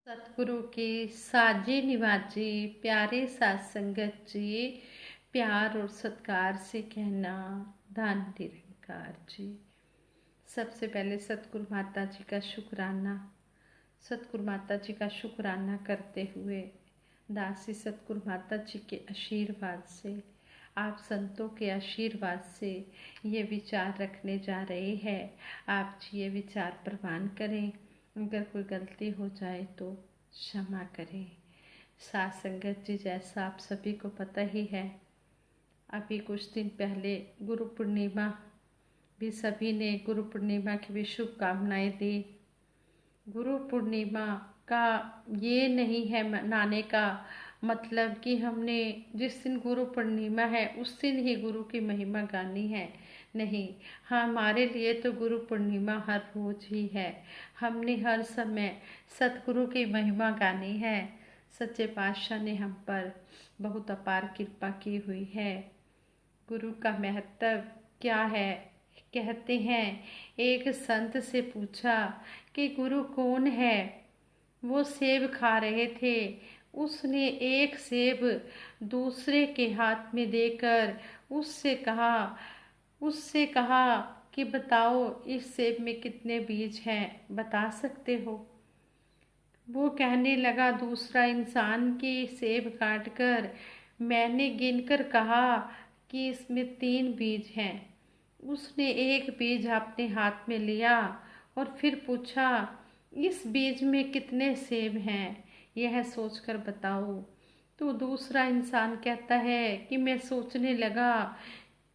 सतगुरु की साजी निवाजी प्यारे साथ संगत जी, प्यार और सत्कार से कहना धन निरंकार जी। सबसे पहले सतगुरु माता जी का शुक्राना, सतगुरु माता जी का शुक्राना करते हुए दासी सतगुरु माता जी के आशीर्वाद से, आप संतों के आशीर्वाद से ये विचार रखने जा रहे हैं। आप जी ये विचार प्रवान करें, अगर कोई गलती हो जाए तो क्षमा करें। साथ संगत जी, जैसा आप सभी को पता ही है, अभी कुछ दिन पहले गुरु पूर्णिमा भी, सभी ने गुरु पूर्णिमा की भी शुभकामनाएं दी। गुरु पूर्णिमा का ये नहीं है मनाने का मतलब कि हमने जिस दिन गुरु पूर्णिमा है उस दिन ही गुरु की महिमा गानी है, नहीं। हाँ, हमारे लिए तो गुरु पूर्णिमा हर रोज ही है। हमने हर समय सतगुरु की महिमा गानी है। सच्चे पातशाह ने हम पर बहुत अपार कृपा की हुई है। गुरु का महत्व क्या है? कहते हैं, एक संत से पूछा कि गुरु कौन है। वो सेब खा रहे थे, उसने एक सेब दूसरे के हाथ में देकर उससे कहा कि बताओ इस सेब में कितने बीज हैं, बता सकते हो? वो कहने लगा, दूसरा इंसान की सेब काटकर मैंने गिनकर कहा कि इसमें 3 बीज हैं। उसने एक बीज अपने हाथ में लिया और फिर पूछा, इस बीज में कितने सेब हैं, यह सोचकर बताओ। तो दूसरा इंसान कहता है कि मैं सोचने लगा,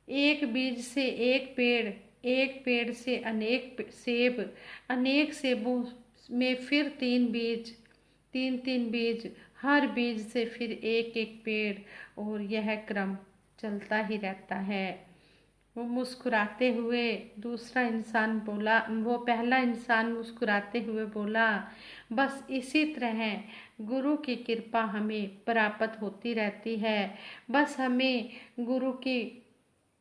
एक बीज से एक पेड़ से अनेक सेब, अनेक सेबों में फिर 3 बीज, 3 बीज, हर बीज से फिर एक एक पेड़, और यह क्रम चलता ही रहता है। वो मुस्कुराते हुए दूसरा इंसान बोला, वो पहला इंसान मुस्कुराते हुए बोला, बस इसी तरह गुरु की कृपा हमें प्राप्त होती रहती है। बस हमें गुरु की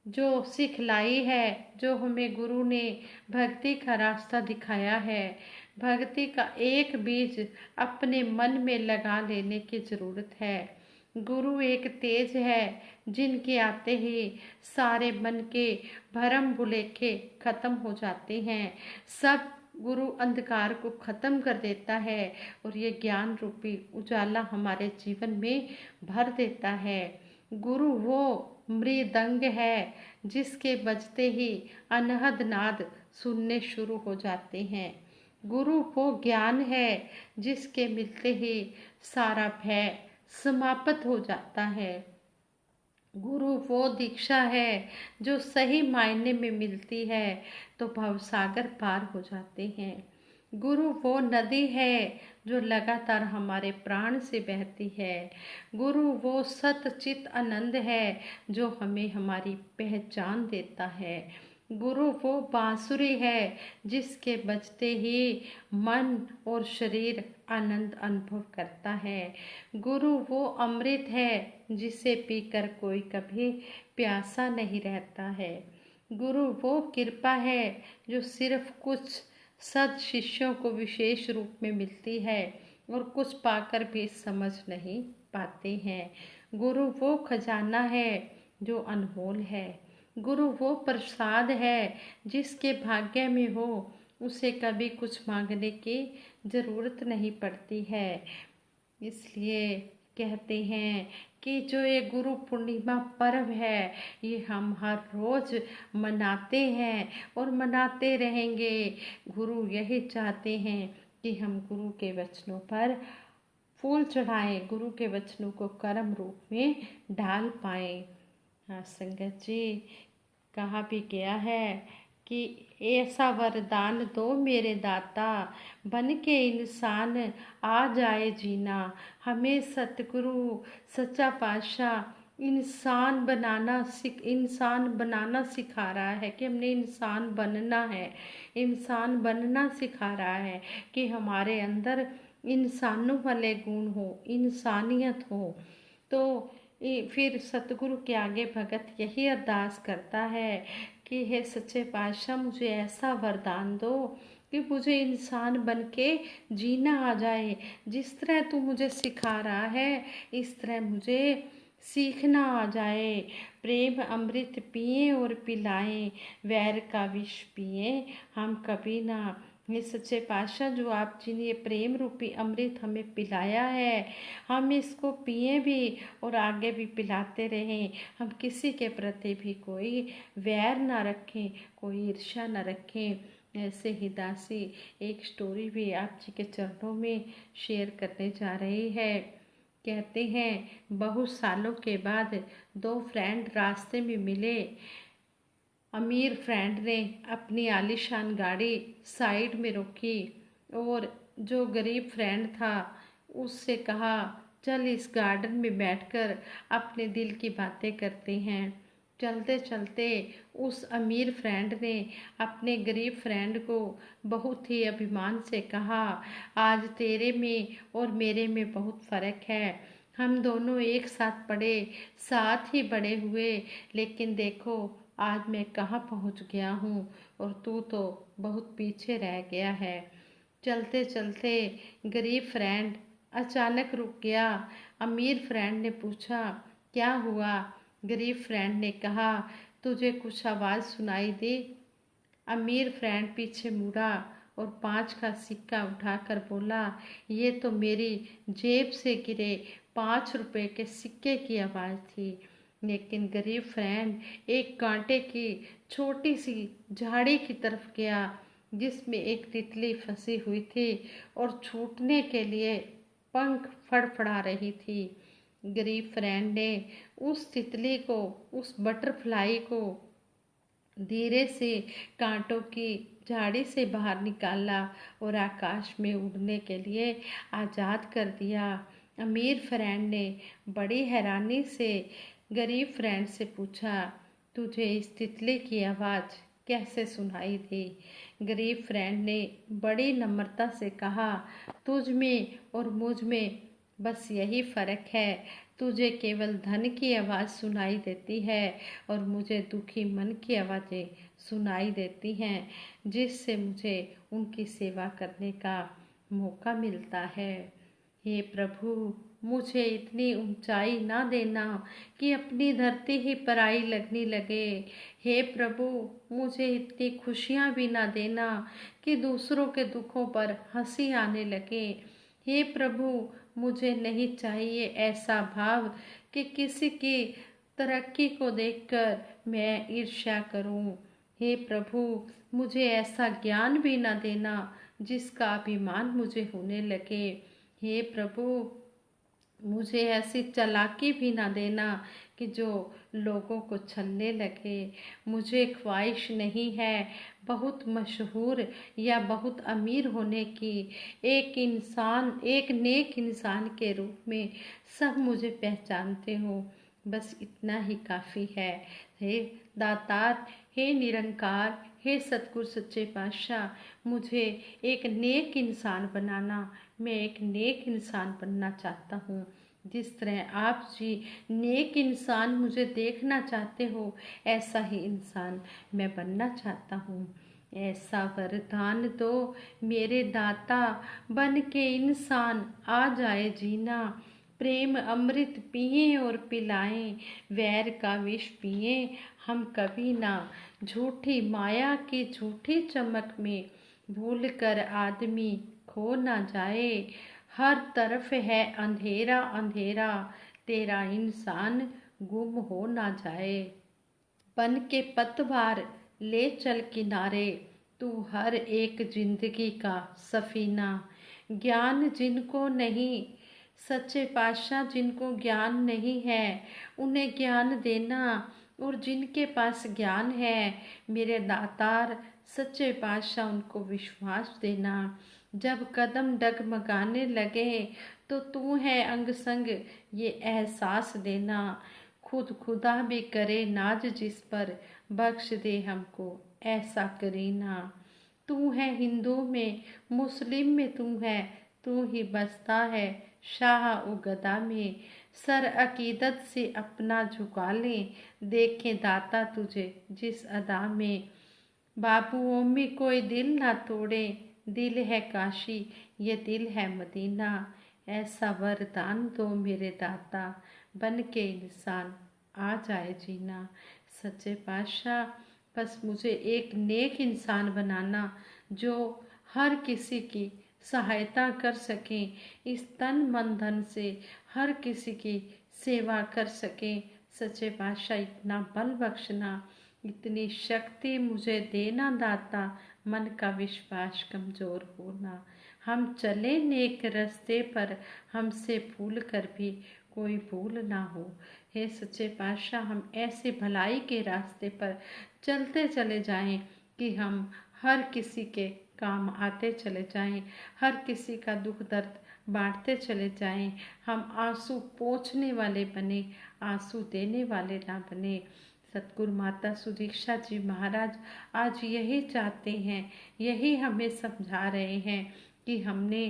जो सिखलाई है, जो हमें गुरु ने भक्ति का रास्ता दिखाया है, भक्ति का एक बीज अपने मन में लगा लेने की ज़रूरत है। गुरु एक तेज है जिनके आते ही सारे मन के भरम भुलेखे खत्म हो जाते हैं। सब गुरु अंधकार को खत्म कर देता है और ये ज्ञान रूपी उजाला हमारे जीवन में भर देता है। गुरु वो मृदंग है जिसके बजते ही अनहद नाद सुनने शुरू हो जाते हैं। गुरु वो ज्ञान है जिसके मिलते ही सारा भय समाप्त हो जाता है। गुरु वो दीक्षा है जो सही मायने में मिलती है तो भवसागर पार हो जाते हैं। गुरु वो नदी है जो लगातार हमारे प्राण से बहती है। गुरु वो सतचित आनंद है जो हमें हमारी पहचान देता है। गुरु वो बांसुरी है जिसके बजते ही मन और शरीर आनंद अनुभव करता है। गुरु वो अमृत है जिसे पीकर कोई कभी प्यासा नहीं रहता है। गुरु वो कृपा है जो सिर्फ कुछ सद शिष्यों को विशेष रूप में मिलती है और कुछ पाकर भी समझ नहीं पाते हैं। गुरु वो खजाना है जो अनमोल है। गुरु वो प्रसाद है जिसके भाग्य में हो उसे कभी कुछ मांगने की ज़रूरत नहीं पड़ती है। इसलिए कहते हैं कि जो ये गुरु पूर्णिमा पर्व है ये हम हर रोज़ मनाते हैं और मनाते रहेंगे। गुरु यही चाहते हैं कि हम गुरु के वचनों पर फूल चढ़ाएं, गुरु के वचनों को कर्म रूप में ढाल पाएं। हाँ संगत जी, कहा भी गया है कि ऐसा वरदान दो मेरे दाता, बन के इंसान आ जाए जीना। हमें सतगुरु सच्चा पातशाह इंसान बनाना सिखा रहा है कि हमने इंसान बनना है, इंसान बनना सिखा रहा है कि हमारे अंदर इंसानों वाले गुण हो, इंसानियत हो। तो फिर सतगुरु के आगे भगत यही अरदास करता है कि हे सच्चे पातशाह, मुझे ऐसा वरदान दो कि मुझे इंसान बन के जीना आ जाए। जिस तरह तू मुझे सिखा रहा है इस तरह मुझे सीखना आ जाए। प्रेम अमृत पिए और पिलाएं, वैर का विष पिए हम कभी ना। ये सच्चे पातशाह, जो आप जी ने ये प्रेम रूपी अमृत हमें पिलाया है, हम इसको पिए भी और आगे भी पिलाते रहें। हम किसी के प्रति भी कोई वैर ना रखें, कोई ईर्ष्या ना रखें। ऐसे ही दासी एक स्टोरी भी आप जी के चरणों में शेयर करने जा रही है। कहते हैं, बहुत सालों के बाद दो फ्रेंड रास्ते में मिले। अमीर फ्रेंड ने अपनी आलीशान गाड़ी साइड में रोकी और जो गरीब फ्रेंड था उससे कहा, चल इस गार्डन में बैठकर अपने दिल की बातें करते हैं। चलते चलते उस अमीर फ्रेंड ने अपने गरीब फ्रेंड को बहुत ही अभिमान से कहा, आज तेरे में और मेरे में बहुत फ़र्क है। हम दोनों एक साथ पढ़े, साथ ही बड़े हुए, लेकिन देखो आज मैं कहाँ पहुँच गया हूँ और तू तो बहुत पीछे रह गया है। चलते चलते गरीब फ्रेंड अचानक रुक गया। अमीर फ्रेंड ने पूछा, क्या हुआ? गरीब फ्रेंड ने कहा, तुझे कुछ आवाज़ सुनाई दी? अमीर फ्रेंड पीछे मुड़ा और 5 का सिक्का उठाकर बोला, ये तो मेरी जेब से गिरे 5 रुपए के सिक्के की आवाज़ थी। लेकिन गरीब फ्रेंड एक कांटे की छोटी सी झाड़ी की तरफ गया जिसमें एक तितली फंसी हुई थी और छूटने के लिए पंख फड़फड़ा रही थी। गरीब फ्रेंड ने उस तितली को, उस बटरफ्लाई को धीरे से कांटों की झाड़ी से बाहर निकाला और आकाश में उड़ने के लिए आज़ाद कर दिया। अमीर फ्रेंड ने बड़ी हैरानी से गरीब फ्रेंड से पूछा, तुझे इस तितली की आवाज़ कैसे सुनाई दी? गरीब फ्रेंड ने बड़ी नम्रता से कहा, तुझ में और मुझ में बस यही फ़र्क है। तुझे केवल धन की आवाज़ सुनाई देती है और मुझे दुखी मन की आवाज़ें सुनाई देती हैं, जिससे मुझे उनकी सेवा करने का मौका मिलता है। हे प्रभु, मुझे इतनी ऊंचाई ना देना कि अपनी धरती ही पराई लगने लगे। हे प्रभु, मुझे इतनी खुशियाँ भी ना देना कि दूसरों के दुखों पर हंसी आने लगे। हे प्रभु, मुझे नहीं चाहिए ऐसा भाव कि किसी की तरक्की को देखकर मैं ईर्ष्या करूं। हे प्रभु, मुझे ऐसा ज्ञान भी ना देना जिसका अभिमान मुझे होने लगे। हे प्रभु, मुझे ऐसी चालाकी भी ना देना कि जो लोगों को छलने लगे। मुझे ख्वाहिश नहीं है बहुत मशहूर या बहुत अमीर होने की। एक इंसान, एक नेक इंसान के रूप में सब मुझे पहचानते हो, बस इतना ही काफ़ी है। हे दातार, हे निरंकार, हे सतगुरु सच्चे पातशाह, मुझे एक नेक इंसान बनाना। मैं एक नेक इंसान बनना चाहता हूँ। जिस तरह आप जी नेक इंसान मुझे देखना चाहते हो, ऐसा ही इंसान मैं बनना चाहता हूँ। ऐसा वरदान दो मेरे दाता, बन के इंसान आ जाए जीना। प्रेम अमृत पिए और पिलाएं, वैर का विष पिए हम कभी ना। झूठी माया की झूठी चमक में भूल कर आदमी खो ना जाए। हर तरफ है अंधेरा अंधेरा, तेरा इंसान गुम हो ना जाए। बन के पतवार ले चल किनारे, तू हर एक जिंदगी का सफीना। ज्ञान जिनको नहीं, सच्चे पातशाह जिनको ज्ञान नहीं है उन्हें ज्ञान देना, और जिनके पास ज्ञान है मेरे दातार सच्चे पातशाह उनको विश्वास देना। जब कदम डगमगाने लगे तो तू है अंग संग ये एहसास देना। खुद खुदा भी करे नाज जिस पर, बख्श दे हमको ऐसा करीना। तू है हिंदू में मुस्लिम में, तू है, तू ही बसता है शाह उ गदा में। सर अकीदत से अपना झुका ले, देखें दाता तुझे जिस अदा में। बाबू अम्मी कोई दिल ना तोड़े, दिल है काशी, ये दिल है मदीना। ऐसा वरदान दो मेरे दाता, बन के इंसान आ जाए जीना। सच्चे पातशाह, बस मुझे एक नेक इंसान बनाना, जो हर किसी की सहायता कर सके, इस तन मन धन से हर किसी की सेवा कर सके। सच्चे पातशाह, इतना बल बख्शना, इतनी शक्ति मुझे देना दाता, मन का विश्वास कमजोर होना। हम चले नेक रास्ते पर, हमसे भूल कर भी कोई भूल ना हो। हे सच्चे पातशाह, हम ऐसे भलाई के रास्ते पर चलते चले जाएं कि हम हर किसी के काम आते चले जाएं, हर किसी का दुख दर्द बांटते चले जाएं। हम आंसू पोंछने वाले बने, आंसू देने वाले ना बने। सतगुरु माता सुदीक्षा जी महाराज आज यही चाहते हैं, यही हमें समझा रहे हैं कि हमने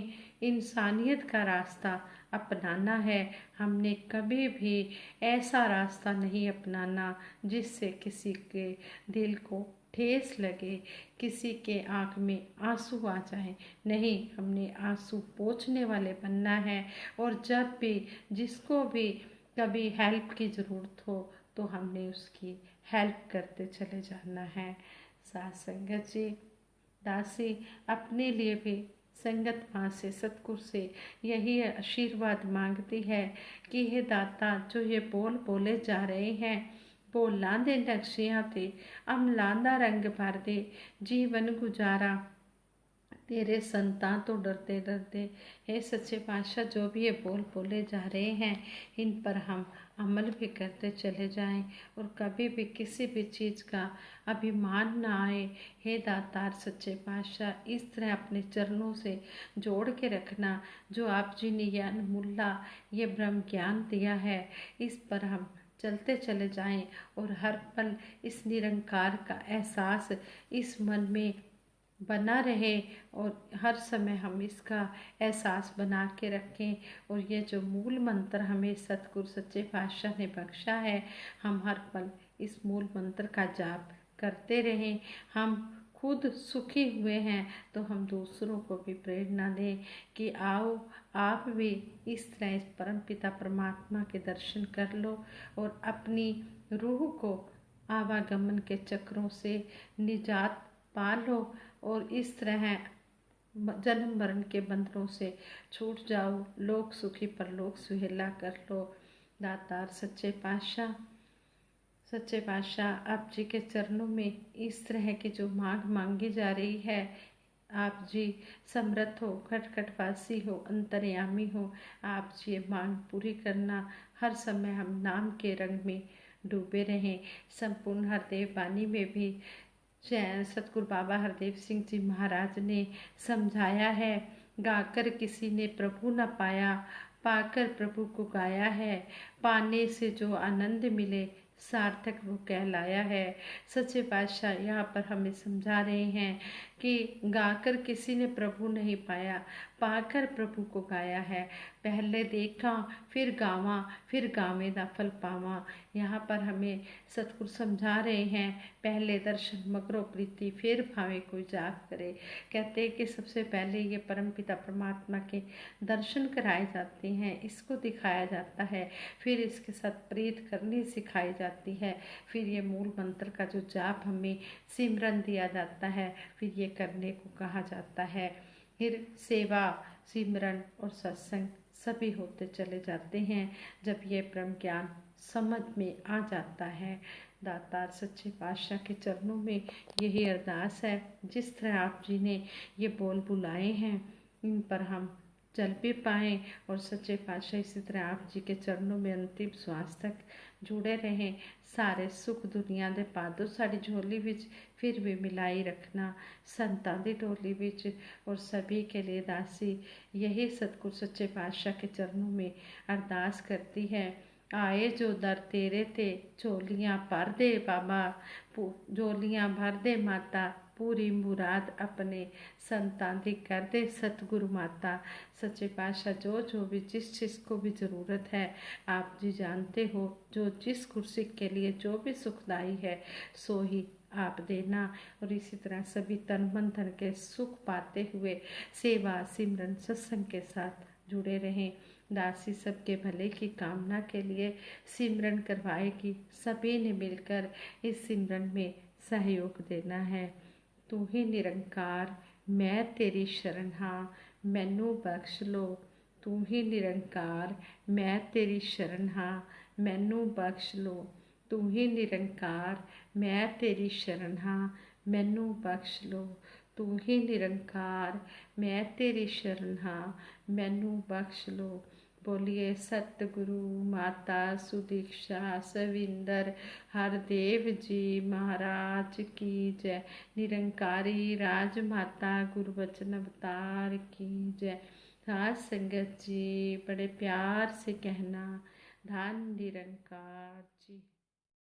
इंसानियत का रास्ता अपनाना है। हमने कभी भी ऐसा रास्ता नहीं अपनाना जिससे किसी के दिल को ठेस लगे, किसी के आँख में आंसू आ जाए। नहीं, हमने आंसू पोंछने वाले बनना है। और जब भी जिसको भी कभी हेल्प की ज़रूरत हो तो हमने उसकी हेल्प करते चले जाना है। साथ संगत जी, दासी अपने लिए भी संगत माँ से, सतगुरु से यही आशीर्वाद मांगती है कि हे दाता, जो ये बोल बोले जा रहे हैं, बोलां दे नक्शियाँ ते अमलांदा रंग भर दे, जीवन गुजारा तेरे संतान तो डरते डरते। हे सच्चे पातशाह, जो भी ये बोल बोले जा रहे हैं, इन पर हम अमल भी करते चले जाएं और कभी भी किसी भी चीज़ का अभिमान ना आए। हे दातार सच्चे पातशाह, इस तरह अपने चरणों से जोड़ के रखना, जो आप जी ने यह अनमूल्य ये ब्रह्म ज्ञान दिया है, इस पर हम चलते चले जाएं और हर पल इस निरंकार का एहसास इस मन में बना रहे और हर समय हम इसका एहसास बना के रखें। और ये जो मूल मंत्र हमें सतगुरु सच्चे पातशाह ने बख्शा है, हम हर पल इस मूल मंत्र का जाप करते रहें। हम खुद सुखी हुए हैं तो हम दूसरों को भी प्रेरणा दें कि आओ आप भी इस तरह इस परम पिता परमात्मा के दर्शन कर लो और अपनी रूह को आवागमन के चक्रों से निजात पा लो और इस तरह जन्म मरण के बंधनों से छूट जाओ, लोक सुखी परलोक सुहेला कर लो। दातार सच्चे पातशाह, सच्चे पातशाह, आप जी के चरणों में इस तरह की जो मांग मांगी जा रही है, आप जी समर्थ हो, खटखटवासी हो, अंतर्यामी हो, आप जी ये मांग पूरी करना। हर समय हम नाम के रंग में डूबे रहें। संपूर्ण हरदेव वाणी में भी सतगुरु बाबा हरदेव सिंह जी महाराज ने समझाया है, गाकर किसी ने प्रभु न पाया, पाकर प्रभु को गाया है, पाने से जो आनंद मिले सार्थक वो कहलाया है। सच्चे पातशाह यहाँ पर हमें समझा रहे हैं कि गाकर किसी ने प्रभु नहीं पाया, पाकर प्रभु को गाया है। पहले देखा फिर गावा, फिर गावे दा फल पावा। यहाँ पर हमें सतगुरु समझा रहे हैं, पहले दर्शन मगरो प्रीति, फिर भावे कोई जाप करे। कहते हैं कि सबसे पहले ये परम पिता परमात्मा के दर्शन कराए जाते हैं, इसको दिखाया जाता है, फिर इसके साथ प्रीत करनी सिखाई जाती है, फिर ये मूल मंत्र का जो जाप हमें सिमरन दिया जाता है, फिर ये करने को कहा जाता है। फिर सेवा, सिमरन और सत्संग सभी होते चले जाते हैं जब ये ब्रह्म ज्ञान समझ में आ जाता है। दातार सच्चे पातशाह के चरणों में यही अरदास है, जिस तरह आप जी ने ये बोल बुलाए हैं, इन पर हम चल भी पाएँ और सच्चे पातशाह इसी तरह आप जी के चरणों में अंतिम श्वास तक जुड़े रहें। सारे सुख दुनिया दे पादो साड़ी झोली विच फिर भी मिलाई रखना संतां दी डोली विच। और सभी के लिए दासी यही सतगुरु सच्चे पातशाह के चरणों में अरदास करती है, आए जो दर तेरे ते झोलियाँ भर दे बाबा, झोलियाँ भर दे माता, पूरी मुराद अपने संतान दी कर दे सतगुरु माता। सच्चे पातशाह जो भी जिस चीज़ को भी ज़रूरत है आप जी जानते हो, जो जिस कुर्सी के लिए जो भी सुखदाई है सो ही आप देना। और इसी तरह सभी तन मन धन के सुख पाते हुए सेवा सिमरन सत्संग के साथ जुड़े रहें। दासी सबके भले की कामना के लिए सिमरन करवाएगी। सभी ने मिलकर इस सिमरन में सहयोग देना है। तू ही निरंकार, मैं तेरी शरण हाँ, मैनू बख्श लो। तू ही निरंकार, मैं तेरी शरण हाँ, मैनू बख्श लो। तू ही निरंकार, मैं तेरी शरण हाँ, मैनू बख्श लो। तू ही निरंकार, मैं तेरी शरण हाँ, मैनू बख्श लो। बोलिए सतगुरु माता सुदीक्षा सविंदर हरदेव जी महाराज की जय। निरंकारी राजमाता गुरुवचन अवतार की जय। साध संगत जी बड़े प्यार से कहना, धन निरंकार जी।